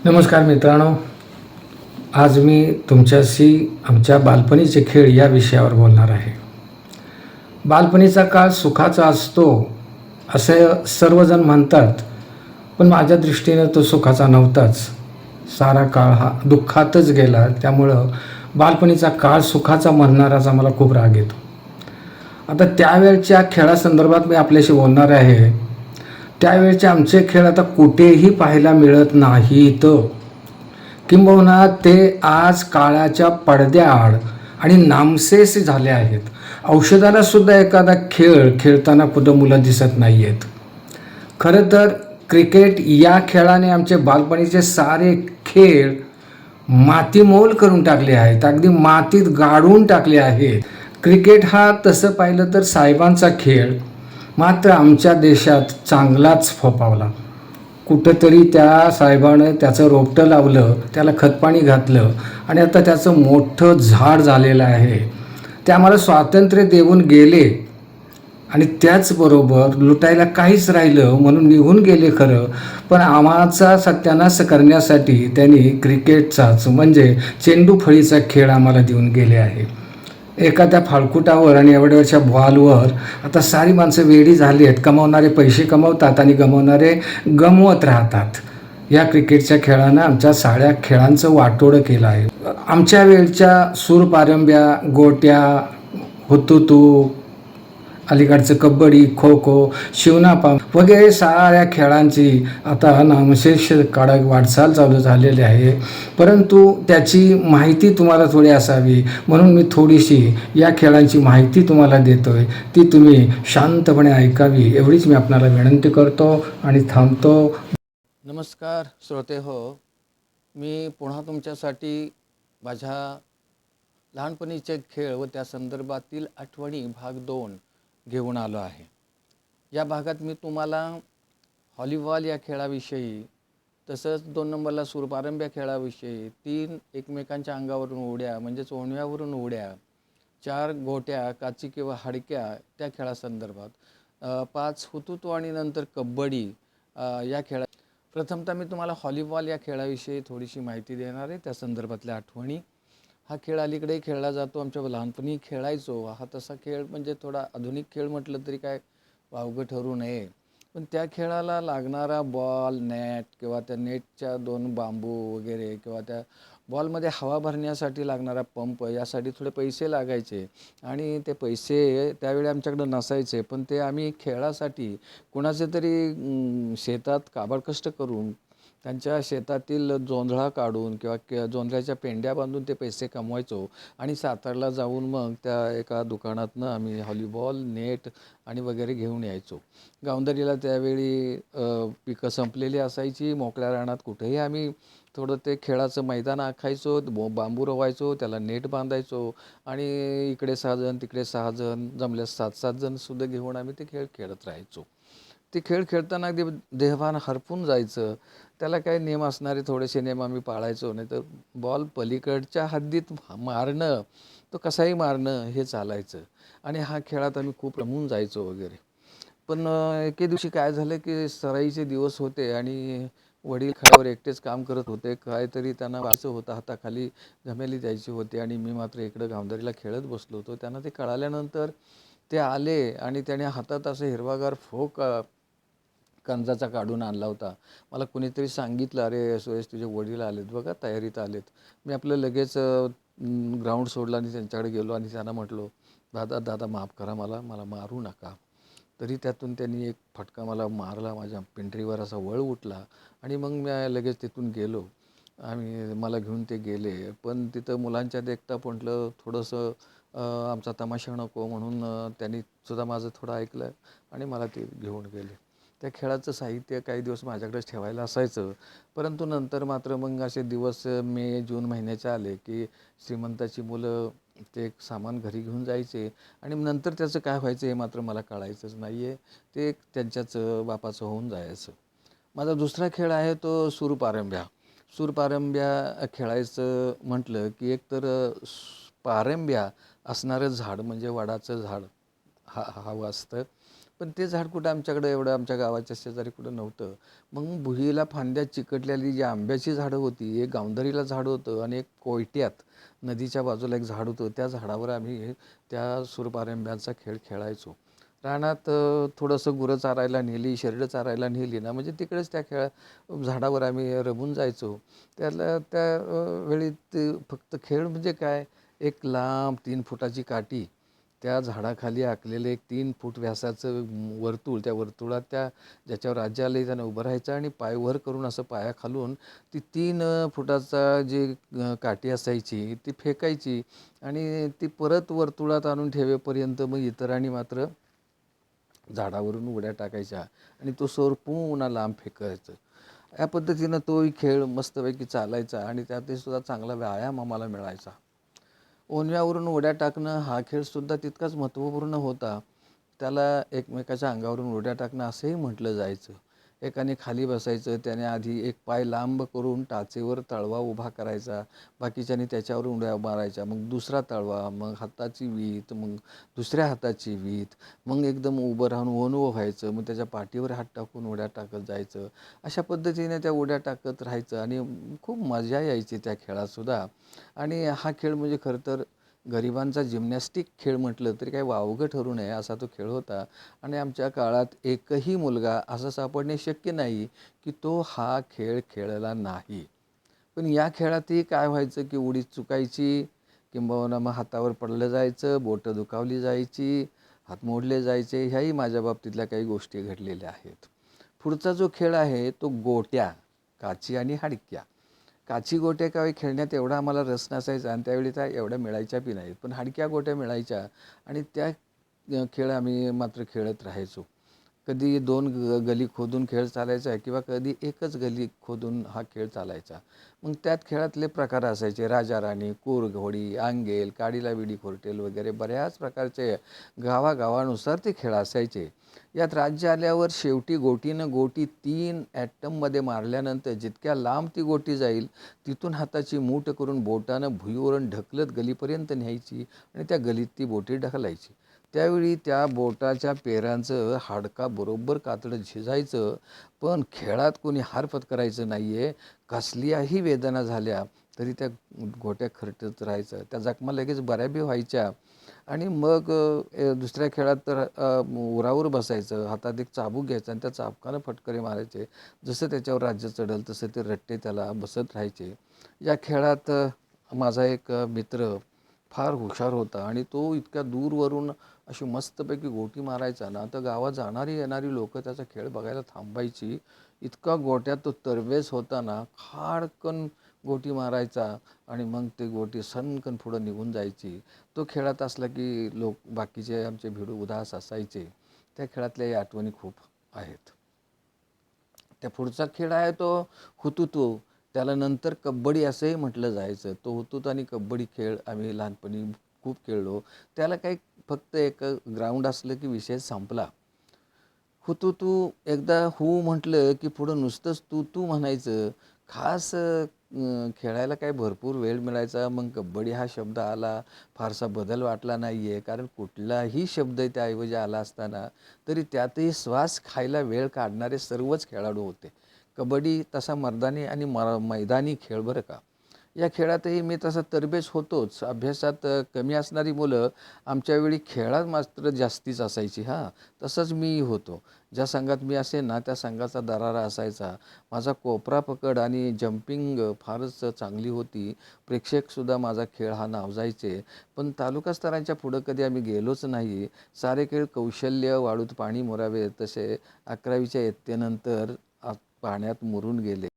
नमस्कार मित्रांनो, आज मी तुमच्याशी आमच्या बालपणीचे खेळ या विषयावर बोलणार आहे. बालपणीचा काळ सुखाचा असतो असे सर्वजण म्हणतात, पण माझ्या दृष्टीनं तो सुखाचा नव्हताच. सारा काळ हा दुःखातच गेला. त्यामुळं बालपणीचा काळ सुखाचा म्हणणाराचा मला खूप राग येतो. आता त्यावेळच्या खेळासंदर्भात मी आपल्याशी बोलणार आहे. त्यावेळचे आमचे खेळ आता कुठेही पाहायला मिळत नाहीत. किंबहुना ते आज काळाच्या पडद्याआड आणि नामशेष झाले आहेत. औषधाला सुद्धा एखादा खेळ खेळताना कुठं मुलं दिसत नाही आहेत. खरं तर क्रिकेट या खेळाने आमचे बालपणीचे सारे खेळ मातीमोल करून टाकले आहेत, अगदी मातीत गाडून टाकले आहेत. क्रिकेट हा तसं पाहिलं तर साहेबांचा खेळ, मात्र आमच्या देशात चांगलाच फोफावला. कुठंतरी त्या साहेबानं त्याचं रोपटं लावलं, त्याला खतपाणी घातलं आणि आता त्याचं मोठं झाड झालेलं आहे. ते आम्हाला स्वातंत्र्य देऊन गेले आणि त्याचबरोबर लुटायला काहीच राहिलं म्हणून निघून गेले खरं, पण आम्हाचा सत्यानाश करण्यासाठी त्यांनी क्रिकेटचाच म्हणजे चेंडूफळीचा खेळ आम्हाला देऊन गेले आहे. एखाद्या फाळकुटावर आणि एवढ्याच्या बॉलवर आता सारी माणसं वेडी झाली आहेत. कमावणारे पैसे कमावतात आणि गमावणारे गमवत राहतात. या क्रिकेटच्या खेळानं आमच्या साऱ्या खेळांचं वाटोळं केलं आहे. आमच्या वेळच्या सूरपारंब्या, गोट्या, हुतुतू, अलीकडचं कबड्डी, खो खो, शिवनापाम वगैरे साऱ्या खेळांची आता नामशेष काळात वाटचाल चालू झालेली आहे. परंतु त्याची माहिती तुम्हाला थोडी असावी म्हणून मी थोडीशी या खेळांची माहिती तुम्हाला देतोय. ती तुम्ही शांतपणे ऐकावी एवढीच मी आपल्याला विनंती करतो आणि थांबतो. नमस्कार श्रोते हो, मी पुन्हा तुमच्यासाठी माझ्या लहानपणीचे खेळ व त्या संदर्भातील आठवणी भाग 2 घेऊन आलो आहे. या भागात मी तुम्हाला हॉलीबॉल या खेळाविषयी, तसंच 2 नंबरला सूरपारंब्या खेळाविषयी, 3 एकमेकांच्या अंगावरून उड्या म्हणजेच ओणव्यावरून उड्या, 4 गोट्या, काची किंवा हाडक्या त्या खेळासंदर्भात, 5 हुतुतू आणि नंतर कबड्डी या खेळा. प्रथमतः मी तुम्हाला हॉलीबॉल या खेळाविषयी थोडीशी माहिती देणार आहे, त्या संदर्भातल्या आठवणी. हा खेळ अलीकडे खेळला जातो, आमच्या लहानपणी खेळायचो. हा तसा खेळ म्हणजे थोडा आधुनिक खेळ म्हटलं तरी काय वावगं ठरू नये. पण त्या खेळाला लागणारा बॉल, नेट किंवा त्या नेटच्या 2 बांबू वगैरे किंवा त्या बॉलमध्ये हवा भरण्यासाठी लागणारा पंप, यासाठी थोडे पैसे लागायचे आणि ते पैसे त्यावेळी आमच्याकडं नसायचे. पण ते आम्ही खेळासाठी कुणाचे तरी शेतात काबाड कष्ट करून त्यांच्या शेतातील जोंधळा काढून किंवा जोंधळ्याच्या पेंड्या बांधून ते पैसे कमवायचो आणि सातारला जाऊन मग त्या एका दुकानातनं आम्ही हॉलीबॉल, नेट आणि वगैरे घेऊन यायचो. गावंदरीला त्यावेळी पिकं संपलेली असायची. मोकळ्या रानात कुठेही आम्ही थोडं ते खेळाचं मैदान आखायचो, बांबू रवायचो, त्याला नेट बांधायचो आणि इकडे 6 जण तिकडे 6 जण, जमल्यास 7-7 जणसुद्धा घेऊन आम्ही ते खेळ खेळत राहायचो. ते खेळ खेळताना अगदी देहभान हरपून जायचं. त्याला काही नियम असणारे थोडेसे नियम आम्ही पाळायचो. नाही तर बॉल पलीकडच्या हद्दीत मारणं, तो कसाही मारणं हे चालायचं आणि हा खेळात आम्ही खूप रमून जायचो वगैरे. पण एके दिवशी काय झालं की सराईचे दिवस होते आणि वडील खेळावर एकटेच काम करत होते. काहीतरी त्यांना व्हायचं होतं, हाताखाली झमेली द्यायची होती आणि मी मात्र इकडं गावंदरीला खेळत बसलो होतो. त्यांना ते कळाल्यानंतर ते आले आणि त्याने हातात असं हिरवागार फोक कंजाचा काढून आणला होता. मला कुणीतरी सांगितलं, "अरे सुरेश, तुझे वडील आलेत बघा, तयारीत आलेत." मी आपलं लगेच ग्राउंड सोडला आणि त्यांच्याकडे गेलो आणि त्यांना म्हटलो, "दादा दादा माफ करा, मला मारू नका." तरी त्यातून त्यांनी एक फटका मला मारला, माझ्या पिंटरीवर असा वळ उठला आणि मग मी लगेच तिथून गेलो. मला घेऊन ते गेले. पण तिथं मुलांच्या देखता म्हटलं थोडंसं आमचा तमाशा नको म्हणून त्यांनी सुद्धा माझं थोडं ऐकलं आणि मला ते घेऊन गेले. त्या खेळाचं साहित्य काही दिवस माझ्याकडेच ठेवायला असायचं. परंतु नंतर मात्र मग असे दिवस मे, जून महिन्याचे आले की श्रीमंताची मुलं ते सामान घरी घेऊन जायचे आणि नंतर त्याचं काय व्हायचं हे मात्र मला कळायचंच नाही आहे. ते त्यांच्याच बापाचं होऊन जायचं. माझा दुसरा खेळ आहे तो सूरपारंब्या. सूरपारंब्या खेळायचं म्हटलं की एकतर पारंब्या असणारं झाड म्हणजे वडाचं झाड हवं असतं. पण ते झाड कुठं आमच्याकडं एवढं आमच्या गावाच्या शेजारी कुठं नव्हतं. मग भुईला फांद्या चिकटलेली जी आंब्याची झाडं होती, एक गावंढरीला झाड होतं आणि एक कोयट्यात नदीच्या बाजूला एक झाड होतं. त्या झाडावर आम्ही त्या सूरपारंब्याचा खेळ खेळायचो. रानात थोडंसं गुरं चारायला नेली, शेरडं चारायला नेली ना, म्हणजे तिकडेच त्या झाडावर आम्ही रमून जायचो. त्या वेळी ते फक्त खेळ म्हणजे काय, एक लांब 3 फुटाची काठी, त्या झाडाखाली आखलेलं एक 3 फूट व्यासाचं वर्तुळ, त्या वर्तुळात ज्याच्यावर राज्य आलं त्यानं उभं राहायचं आणि पाय वर करून असं पायाखालून ती 3 फुटाचा जी काठी असायची ती फेकायची आणि ती परत वर्तुळात आणून ठेवेपर्यंत मग इतरांनी मात्र झाडावरून उड्या टाकायच्या आणि तो सौर पुन्हा लांब फेकायचं. या पद्धतीनं तोही खेळ मस्तपैकी चालायचा आणि त्यातही सुद्धा चांगला व्यायाम आम्हाला मिळायचा. ओंजव्यावरून उड्या टाकणं हा खेळसुद्धा तितकाच महत्त्वपूर्ण होता. त्याला एकमेकाच्या अंगावरून उड्या टाकणं असंही म्हटलं जायचं. एकाने खाली बसायचं, त्याने आधी एक पाय लांब करून टाचेवर तळवा उभा करायचा, बाकीच्यानी त्याच्यावर उड्या मारायच्या. मग दुसरा तळवा, मग हाताची वीत, मग दुसऱ्या हाताची वीत, मग एकदम उभं राहून ओणवं व्हायचं, मग त्याच्या पाठीवर हात टाकून उड्या टाकत जायचं. अशा पद्धतीने त्या उड्या टाकत राहायचं आणि खूप मजा यायची त्या खेळातसुद्धा. आणि हा खेळ म्हणजे खरं तर गरिबांचा जिम्नॅस्टिक खेळ म्हटलं तरी काही वावगं ठरू नये असा तो खेळ होता. आणि आमच्या काळात एकही मुलगा असं सापडणे शक्य नाही की तो हा खेळ खेळला नाही. पण या खेळातही काय व्हायचं की उडी चुकायची, किंबहुना मग हातावर पडलं जायचं, बोटं दुखावली जायची, हात मोडले जायचे. ह्याही माझ्या बाबतीतल्या काही गोष्टी घडलेल्या आहेत. पुढचा जो खेळ आहे तो गोट्या, काची आणि हाडक्या. काची गोट्या काय खेळण्यात एवढा आम्हाला रस नसायचा आणि त्यावेळी त्या एवढ्या मिळायच्या बी नाहीत. पण हाडक्या गोट्या मिळायच्या आणि त्या खेळ आम्ही मात्र खेळत राहायचो. कधी 2 गली खोदून खेळ चालायचा किंवा कधी एकच गली खोदून हा खेळ चालायचा. मग त्यात खेळातले प्रकार असायचे, राजा-राणी, कुरघोडी, अंगेल, काडीला विडी खोरटेल वगैरे बऱ्याच प्रकारचे गावागावानुसार ते खेळ असायचे. यात राज्य आल्यावर शेवटी गोटी 3 ॲटममध्ये मारल्यानंतर जितक्या लांब ती गोटी जाईल तिथून हाताची मूठ करून बोटानं भुईवरून ढकलत गलीपर्यंत न्यायची आणि त्या गलीत ती बोटी ढकलायची. त्यावेळी त्या बोटाच्या पेरांचं हाडका बरोबर कातडं झिजायचं. पण खेळात कोणी हार पत्करायचं नाही आहे. कसल्याही वेदना झाल्या तरी त्या गोट्या खरटत राहायचं. त्या जखमा लगेच बऱ्या बी व्हायच्या. आणि मग दुसऱ्या खेळात तर उरावर बसायचं, हातात एक चाबूक घ्यायचा आणि त्या चाबकानं फटकरे मारायचे. जसं त्याच्यावर राज्य चढल तसं ते रट्टे त्याला बसत राहायचे. या खेळात माझा एक मित्र फार हुशार होता आणि तो इतक्या दूरवरून अशी मस्तपैकी गोटी मारायचा ना, तर गावात जाणारी येणारी लोकं त्याचा खेळ बघायला थांबायची. इतका गोट्यात तो तरबेज होता ना, खाडकन गोटी मारायचा आणि मग ती गोटी सनकन पुढं निघून जायची. तो खेळात असला की बाकीचे आमचे भिडू उदास असायचे. त्या खेळातल्याही आठवणी खूप आहेत. त्या पुढचा खेळ आहे तो हुतुतू. त्याला नंतर कबड्डी असंही म्हटलं जायचं. तो हुतूत आणि कबड्डी खेळ आम्ही लहानपणी खूप खेळलो. त्याला काही फक्त एक ग्राउंड असलं की विषय संपला. हुतुतू एकदा हू म्हटलं की पुढं नुसतंच तू तू म्हणायचं. खास खेळायला काय भरपूर वेळ मिळायचा. मग कबड्डी हा शब्द आला, फारसा बदल वाटला नाही आहे. कारण कुठलाही शब्द त्याऐवजी आला असताना तरी त्यातही श्वास खायला वेळ काढणारे सर्वच खेळाडू होते. कबड्डी तसा मर्दानी आणि मैदानी खेळ बरं का. या खेळातही मी तसा तरबेज होतोच. अभ्यासात कमी असणारी मुलं आमच्या वेळी खेळात मात्र जास्तीच असायची हां. तसंच मीही होतो. ज्या संघात मी असेन ना त्या संघाचा दरारा असायचा. माझा कोपरा पकड आणि जंपिंग फारच चांगली होती. प्रेक्षकसुद्धा माझा खेळ हा नावजायचे. पण तालुका स्तराच्या पुढं कधी आम्ही गेलोच नाही. सारे खेळ कौशल्य, वाळूत पाणी मुरावे तसे 11वीच्या इयत्तेनंतर पाण्यात मुरून गेले.